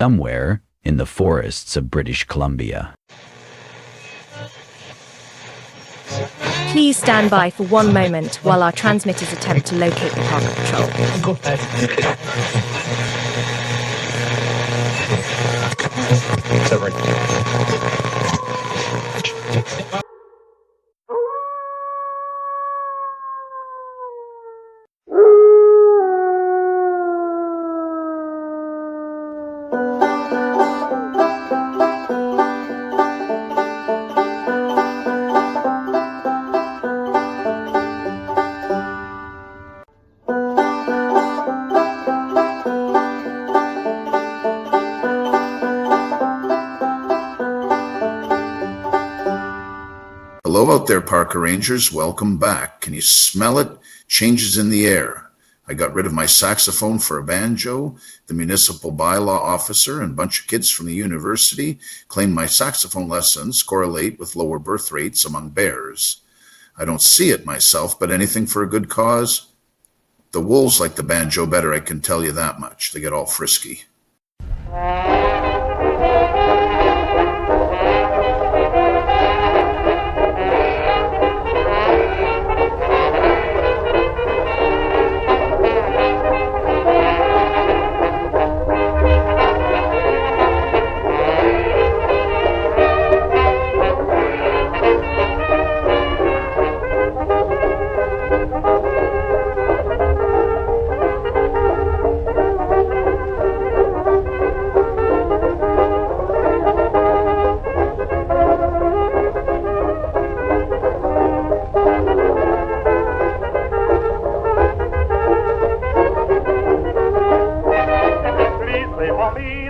somewhere in the forests of British Columbia. Please stand by for one moment while our transmitters attempt to locate the Parka Patrol. Go ahead. Hello out there, Parka Rangers. Welcome back. Can you smell it? Changes in the air. I got rid of my saxophone for a banjo. The municipal bylaw officer and a bunch of kids from the university claim my saxophone lessons correlate with lower birth rates among bears. I don't see it myself, but anything for a good cause. The wolves like the banjo better, I can tell you that much. They get all frisky.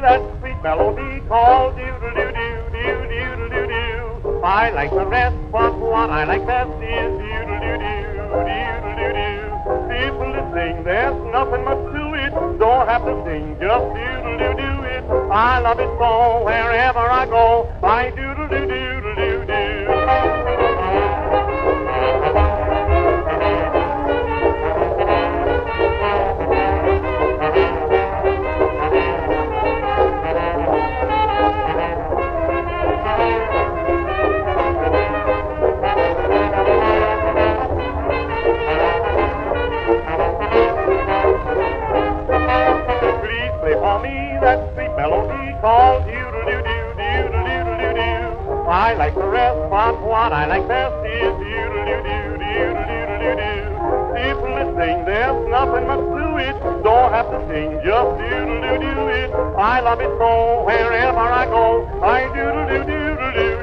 That sweet melody called doodle-doo-doo-doo-doo-doo-doo-doo. I like the rest, but what I like best is doodle-doo-doo-doo-doo-doo. People to sing, there's nothing much to it. Don't have to sing, just doodle-doo-doo it. I love it so, wherever I go, I doodle-doo-doo-doo-doo-doo. That sweet melody called doodle-doo-doo-doo-doo-doo-doo-doo-doo. I like the rest, but what I like best is doodle-doo-doo-doo-doo-doo-doo-doo. People that sing, there's nothing much to it. Don't have to sing, just doodle-doo-doo it. I love it so, wherever I go, I doodle-doo-doo-doo-doo-doo.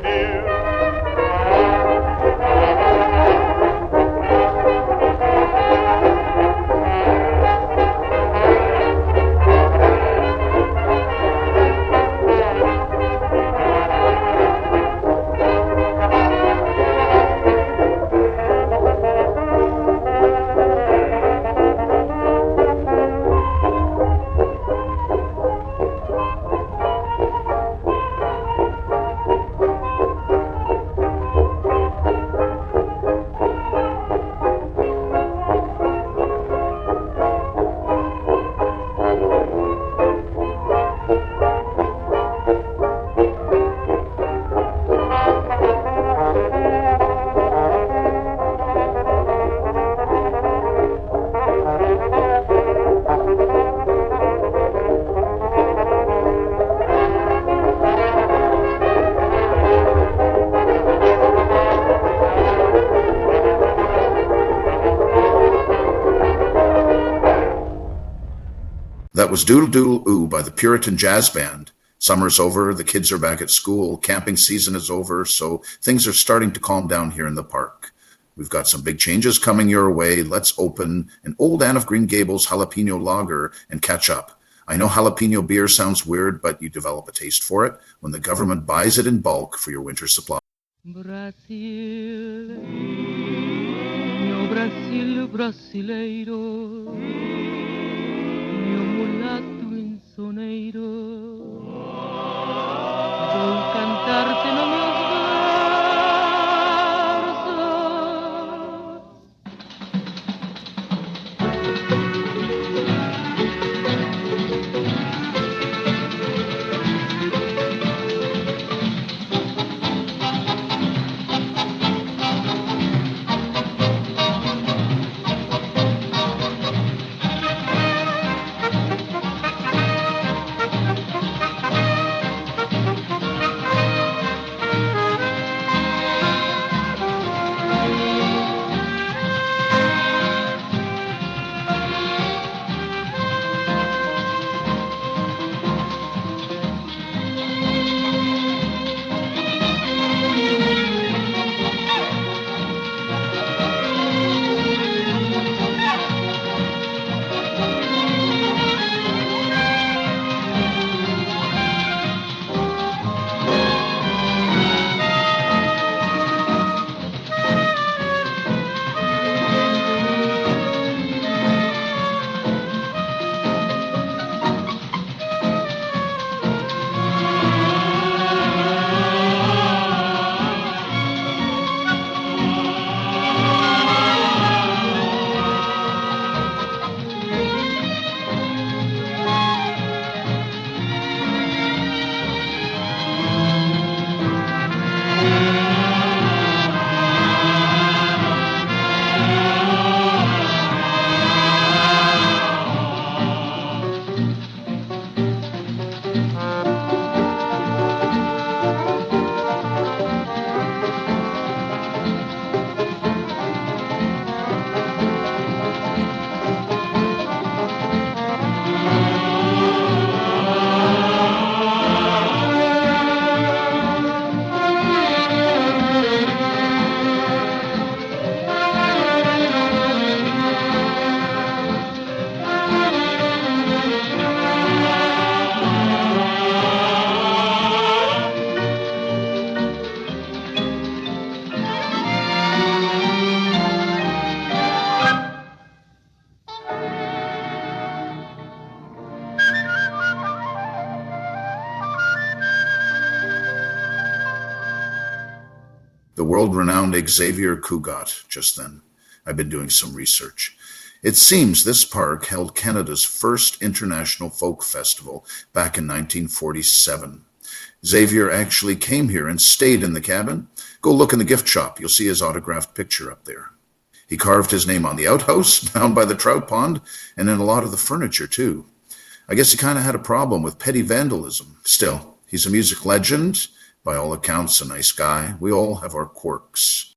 That was Doodle Doodle Ooh by the Puritan Jazz Band. Summer's over, the kids are back at school, camping season is over, so things are starting to calm down here in the park. We've got some big changes coming your way. Let's open an old Anne of Green Gables jalapeno lager and catch up. I know jalapeno beer sounds weird, but you develop a taste for it when the government buys it in bulk for your winter supply. Brasil, meu Brasil brasileiro, meu mulato insoneiro, vou cantar-te no meus versos. the world-renowned Xavier Cugat just then. I've been doing some research. It seems this park held Canada's first international folk festival back in 1947. Xavier actually came here and stayed in the cabin. Go look in the gift shop. You'll see his autographed picture up there. He carved his name on the outhouse, down by the trout pond, and in a lot of the furniture, too. I guess he kind of had a problem with petty vandalism. Still, he's a music legend. By all accounts, a nice guy. We all have our quirks.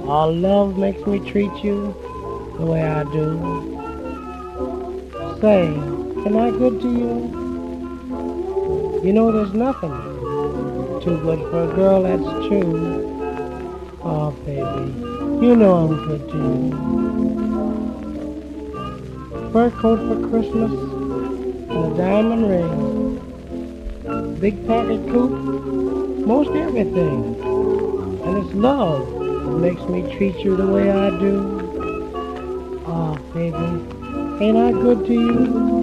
Our love makes me treat you the way I do. Say, am I good to you? You know there's nothing too good for a girl, that's true. Oh, baby, you know I'm good to you. Fur coat for Christmas and a diamond ring. Big pocket coupe, most everything. And it's love that makes me treat you the way I do. Oh, baby, ain't I good to you?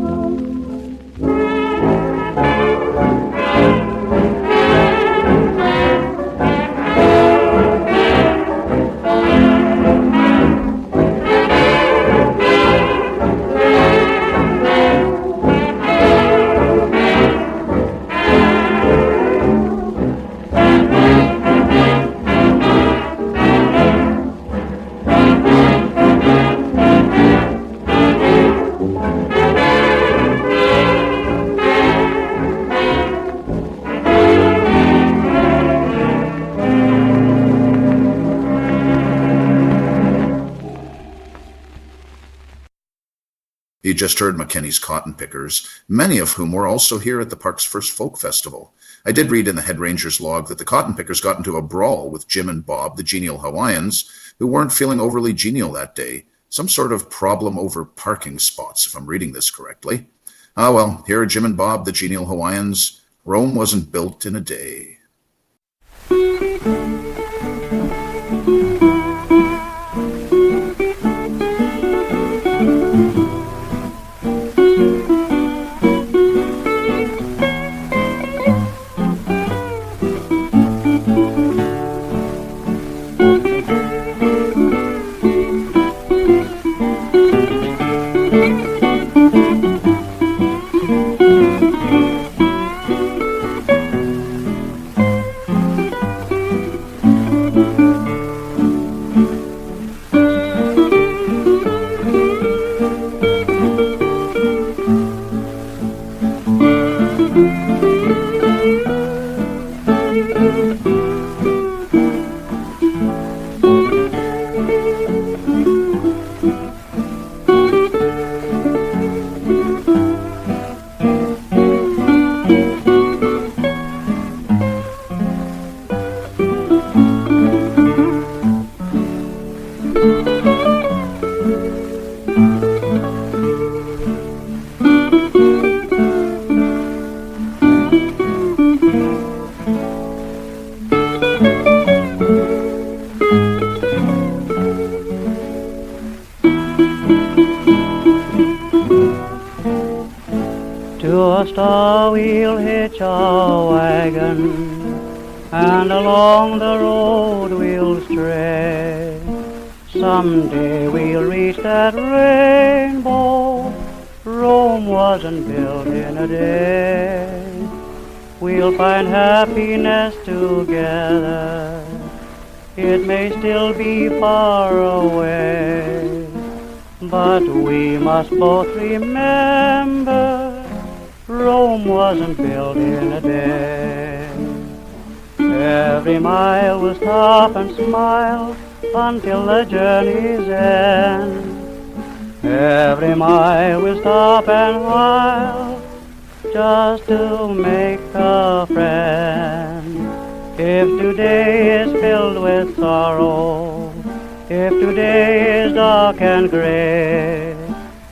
You just heard McKenny's Cotton Pickers, many of whom were also here at the park's first folk festival. I did read in the head ranger's log that the Cotton Pickers got into a brawl with Jim and Bob, the genial Hawaiians, who weren't feeling overly genial that day. Some sort of problem over parking spots, if I'm reading this correctly. Ah well, here are Jim and Bob, the genial Hawaiians. Rome wasn't built in a day. To a star we'll hitch our wagon, and along the road we'll stray. Someday we'll reach that rainbow. Rome wasn't built in a day. We'll find happiness together. It may still be far away, but we must both remember Rome wasn't built in a day. Every mile will stop and smile until the journey's end. Every mile will stop and smile just to make a friend. If today is filled with sorrow, if today is dark and gray,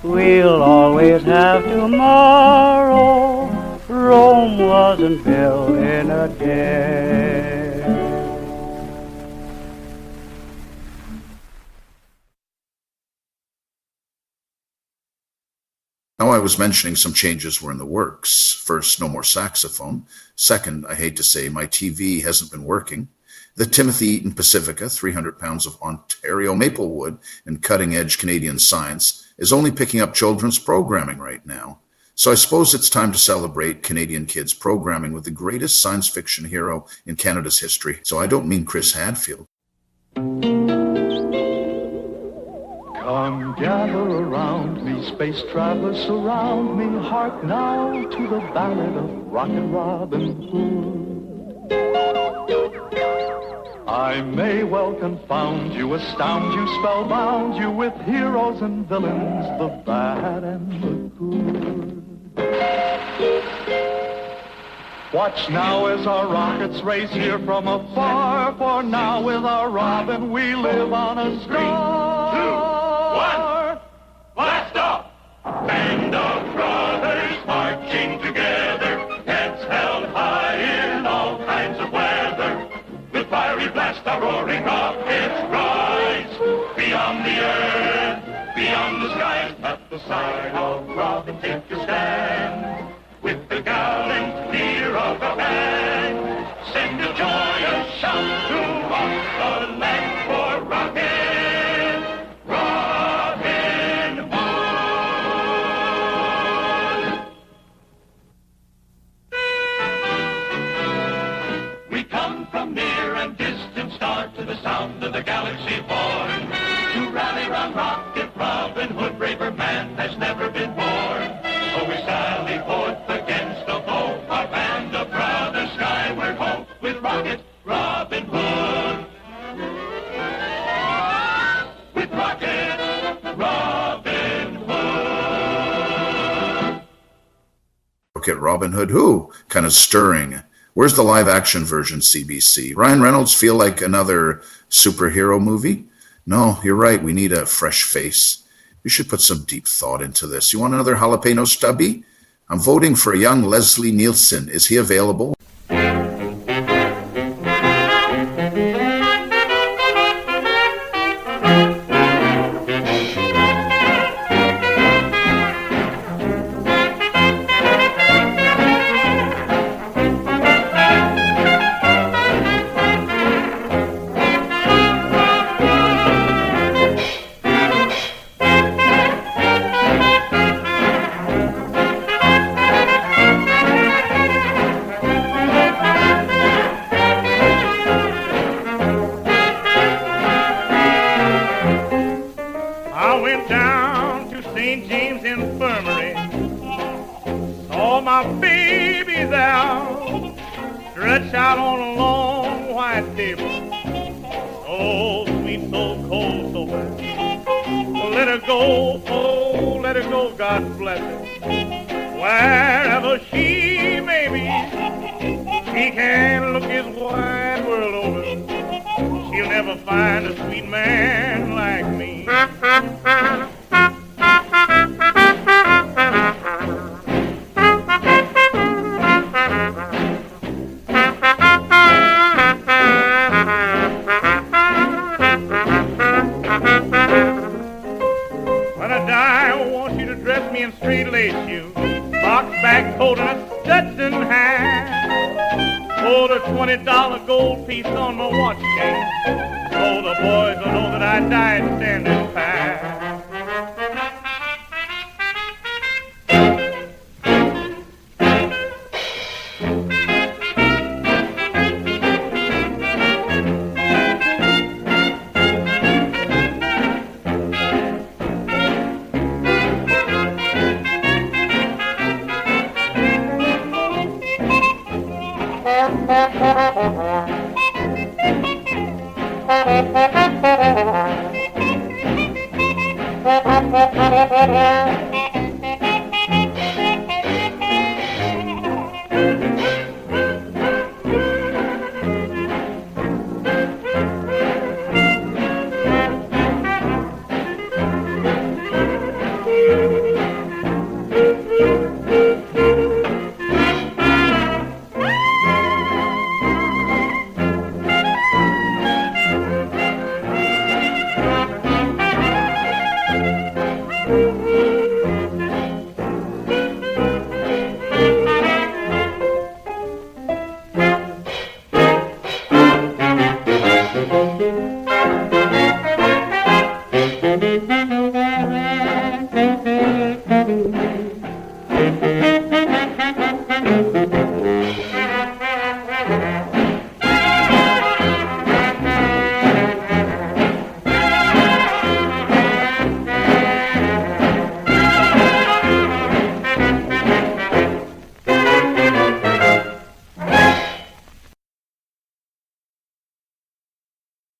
we'll always have tomorrow. Rome wasn't built in a day. Now, I was mentioning some changes were in the works. First, no more saxophone. Second, I hate to say, my TV hasn't been working. The Timothy Eaton Pacifica, 300 pounds of Ontario maple wood and cutting-edge Canadian science, is only picking up children's programming right now. So I suppose it's time to celebrate Canadian kids programming with the greatest science fiction hero in Canada's history. So I don't mean Chris Hadfield. Come gather around me, space travelers surround me. Hark now to the ballad of Rockin' Robin Hood. I may well confound you, astound you, spellbound you with heroes and villains, the bad and the good. Watch now as our rockets race here from afar, for now with our Robin we live on a star. 3, 2, 1, blast off! Band of brothers marching together, heads held high in all kinds of weather. With fiery blast our roaring rockets rise, beyond the earth, beyond the skies. At the side of Robin take your stand, with the gallant leader of the band. Send a joyous shout throughout the land for Robin, Robin Hood. We come from near and distant star to the sound of the galaxy born, to rally round Rocket Robin Hood, braver man has never been born. So we sally forth against the foe, our band of brothers skyward ho, with Rocket Robin Hood. With Rocket Robin Hood. Rocket Robin Hood who? Kind of stirring. Where's the live action version, CBC? Ryan Reynolds feel like another superhero movie? No, you're right, we need a fresh face. You should put some deep thought into this. You want another jalapeno stubby? I'm voting for a young Leslie Nielsen. Is he available? I want you to dress me in straight lace shoes, box back coat and a Stetson hat. Hold a $20 gold piece on my watch chain, so the boys will know that I died standing pat.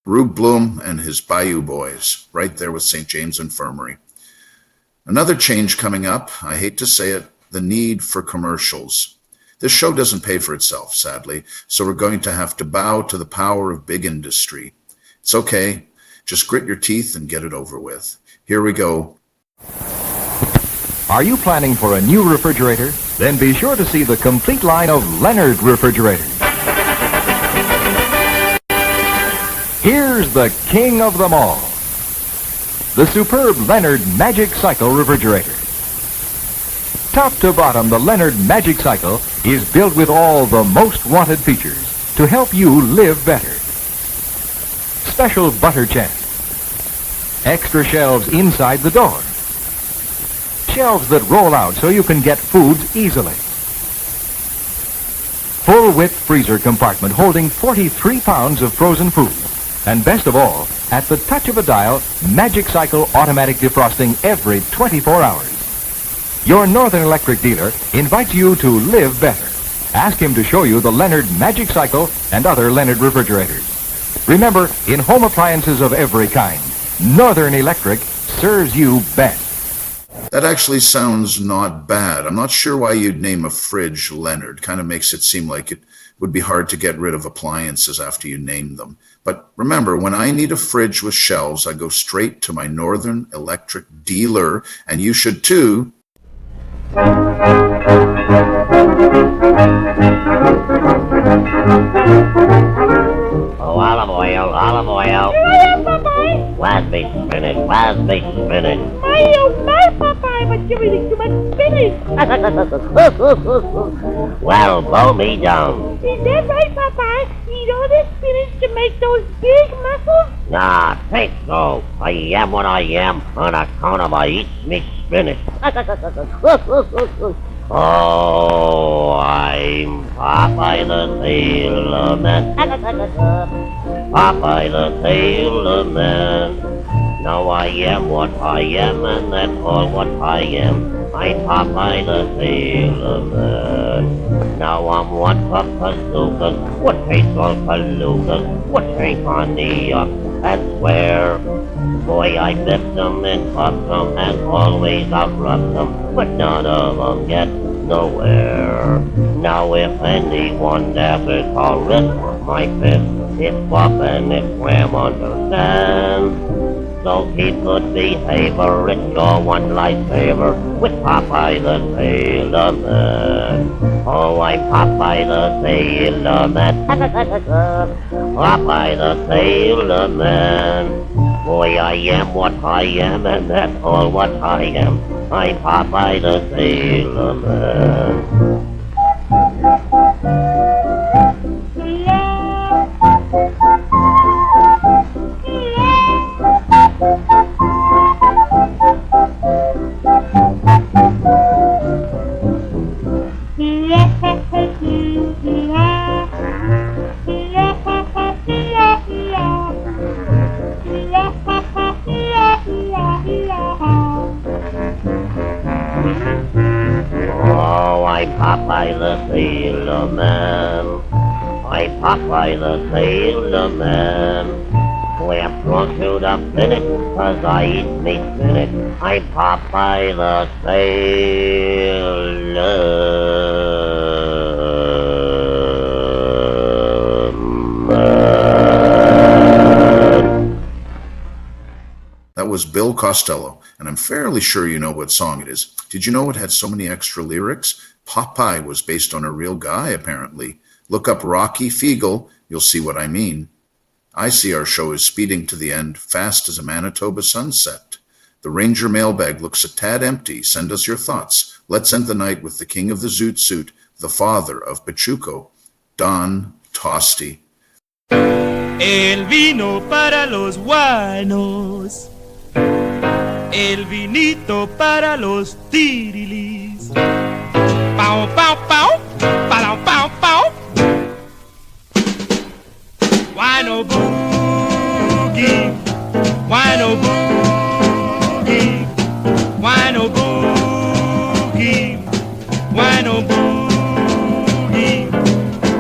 Rube Bloom and his Bayou Boys, right there with St. James Infirmary. Another change coming up, I hate to say it, the need for commercials. This show doesn't pay for itself, sadly, so we're going to have to bow to the power of big industry. It's okay, just grit your teeth and get it over with. Here we go. Are you planning for a new refrigerator? Then be sure to see the complete line of Leonard refrigerators. Here's the king of them all, the superb Leonard Magic Cycle refrigerator. Top to bottom, the Leonard Magic Cycle is built with all the most wanted features to help you live better. Special butter chest, extra shelves inside the door, shelves that roll out so you can get foods easily, full-width freezer compartment holding 43 pounds of frozen food. And best of all, at the touch of a dial, Magic Cycle automatic defrosting every 24 hours. Your Northern Electric dealer invites you to live better. Ask him to show you the Leonard Magic Cycle and other Leonard refrigerators. Remember, in home appliances of every kind, Northern Electric serves you best. That actually sounds not bad. I'm not sure why you'd name a fridge Leonard. Kind of makes it seem like it would be hard to get rid of appliances after you name them. But remember, when I need a fridge with shelves, I go straight to my Northern Electric dealer, and you should too. Oh, olive oil, olive oil. Where's me spinach? Where's me spinach? I don't know, Popeye, but you're eating too much spinach. Well, blow me down. Is that right, Popeye? Eat all this spinach to make those big muscles? Nah, think so. I am what I am on account of I eat me spinach. Oh, I'm Popeye the Sailor Man. Popeye the Sailor Man. Now I am what I am, and that's all what I am. I'm Popeye the Sailor Man. Now I'm one for bazookas, what tastes all belugas, what drink on the yuck and swear. Boy, I bit them and cuffed them and always outroughed them, but none of them get nowhere. Now if anyone dares call risk my fist, it's whop and it's wham, understand? So keep good behavior, it's your one lifesaver with Popeye the Sailor Man. Oh, I'm Popeye the Sailor Man. Popeye the Sailor Man. Boy, I am what I am, and that's all what I am. I'm Popeye the Sailor Man. Oh, I'm Popeye the Sailor Man. I'm Popeye the Sailor Man. Boy, I'm thrown to the finish, 'cause I eat me spinach. I'm Popeye the Sailor Man. That was Bill Costello, and I'm fairly sure you know what song it is. Did you know it had so many extra lyrics? Popeye was based on a real guy, apparently. Look up Rocky Fiegel, you'll see what I mean. I see our show is speeding to the end, fast as a Manitoba sunset. The Ranger mailbag looks a tad empty. Send us your thoughts. Let's end the night with the king of the Zoot Suit, the father of Pachuco, Don Tosti. El vino para los guanos, el vinito para los tirilis. Pau, pau, pau, pau, pau, pau. Guano boogie, guano boogie, guano boogie, guano boogie,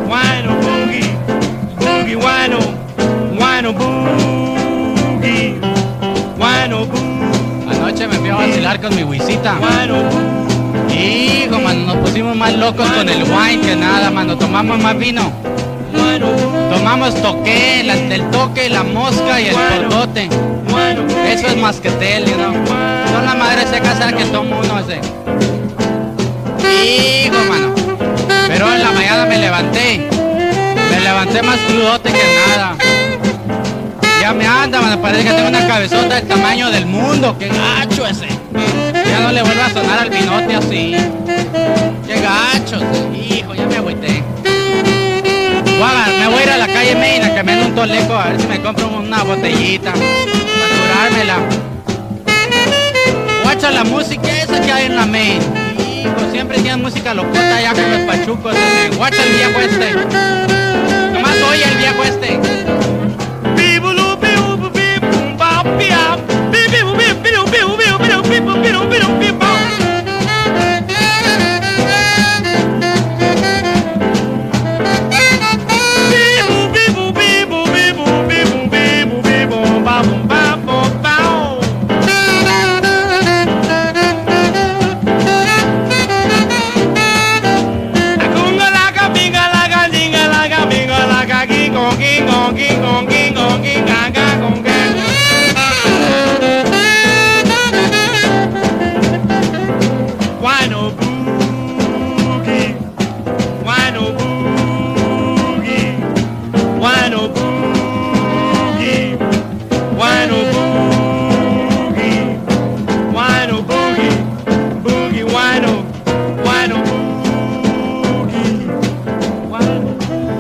guano boogie, boogie guano, guano boogie, guano boogie. Anoche me fui a vacilar con mi wisita. Hijo, mano, nos pusimos más locos con el wine que nada, mano. Tomamos más vino. Tomamos toque, el toque, la mosca y el cordote. Eso es masquetel, you know. Son la madre seca que toma uno ese. Hijo, mano. Pero en la mañana me levanté más crudote que nada. Ya me anda, mano, parece que tengo una cabezota del tamaño del mundo. ¡Qué gacho ese! Ya no le vuelvo a sonar al vinote así. ¡Qué gacho! Hijo, ya me agüité. Me voy a ir a la calle Main a que me den un toleco a ver si me compro una botellita para curármela. Guacha la música esa que hay en la Main. Hijo, siempre tienen música locota allá con los pachucos. Guacha el viejo este. Nomás oye el viejo este.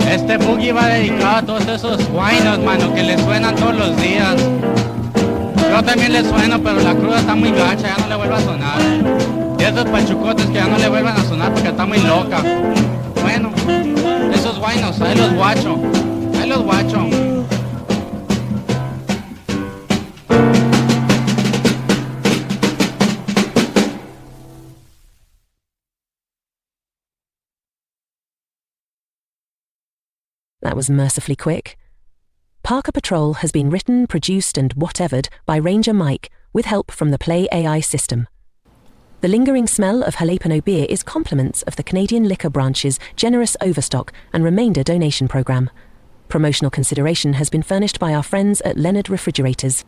Este boogie va dedicado a todos esos guainos, mano, que le suenan todos los días. Yo también le sueno, pero la cruda está muy gacha, ya no le vuelve a sonar. Y esos pachucotes que ya no le vuelven a sonar porque está muy loca. Bueno, esos guainos, ahí los guacho, ahí los guacho. That was mercifully quick. Parka Patrol has been written, produced and whatevered by Ranger Mike with help from the Play AI system. The lingering smell of jalapeno beer is compliments of the Canadian Liquor Branch's generous overstock and remainder donation programme. Promotional consideration has been furnished by our friends at Leonard Refrigerators.